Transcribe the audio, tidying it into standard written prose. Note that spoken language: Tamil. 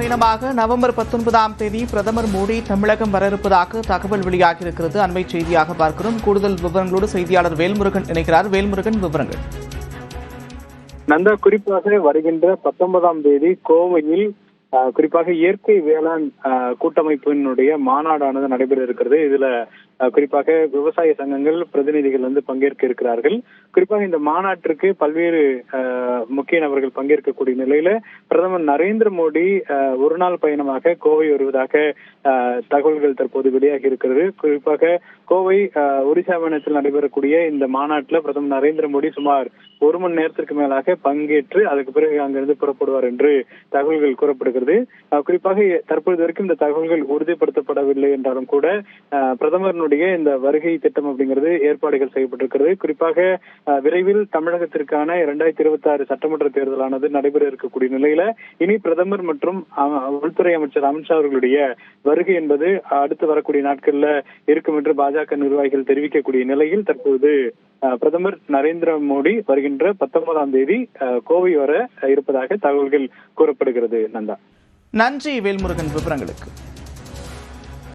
பயணமாக நவம்பர் 19ஆம் தேதி பிரதமர் மோடி தமிழகம் வர இருப்பதாக தகவல் வெளியாகியிருக்கிறது. அண்மை செய்தியாக பார்க்கிறோம். கூடுதல் விவரங்களோடு செய்தியாளர் வேல்முருகன் இணைக்கிறார். வேல்முருகன், விவரங்கள். நந்தா, குறிப்பாக வருகின்ற 19ஆம் தேதி கோவையில் குறிப்பாக இயற்கை வேளாண் கூட்டமைப்பினுடைய மாநாடானது நடைபெற இருக்கிறது. இதுல குறிப்பாக விவசாய சங்கங்கள் பிரதிநிதிகள் பங்கேற்க இருக்கிறார்கள். குறிப்பாக இந்த மாநாட்டிற்கு பல்வேறு முக்கிய நபர்கள் பங்கேற்கக்கூடிய நிலையில பிரதமர் நரேந்திர மோடி ஒரு நாள் பயணமாக கோவை வருவதாக தகவல்கள் தற்போது வெளியாகி இருக்கிறது. குறிப்பாக கோவை ஒரிசா மாநிலத்தில் நடைபெறக்கூடிய இந்த மாநாட்டில் பிரதமர் நரேந்திர மோடி சுமார் 1 மணி நேரத்திற்கு மேலாக பங்கேற்று அதுக்கு பிறகு அங்கிருந்து புறப்படுவார் என்று தகவல்கள் கூறப்படுகிறது. குறிப்பாக தற்போது வரைக்கும் இந்த தகவல்கள் உறுதிப்படுத்தப்படவில்லை என்றாலும் கூட பிரதமருடைய இந்த வருகை திட்டம் அப்படிங்கிறது ஏற்பாடுகள் செய்யப்பட்டிருக்கிறது. குறிப்பாக விரைவில் தமிழகத்திற்கான 2026 சட்டமன்ற தேர்தலானது நடைபெற இருக்கக்கூடிய நிலையில இனி பிரதமர் மற்றும் உள்துறை அமைச்சர் அமித்ஷா அவர்களுடைய வருகை என்பது அடுத்து வரக்கூடிய நாட்கள்ல இருக்கும் என்று பாஜக நிர்வாகிகள் தெரிவிக்கக்கூடிய நிலையில் தற்போது பிரதமர் நரேந்திர மோடி வருகின்ற 19ஆம் தேதி கோவை வர இருப்பதாக தகவல்கள் கூறப்படுகிறது. நந்தா, நன்றி வேல்முருகன் விவரங்களுக்கு.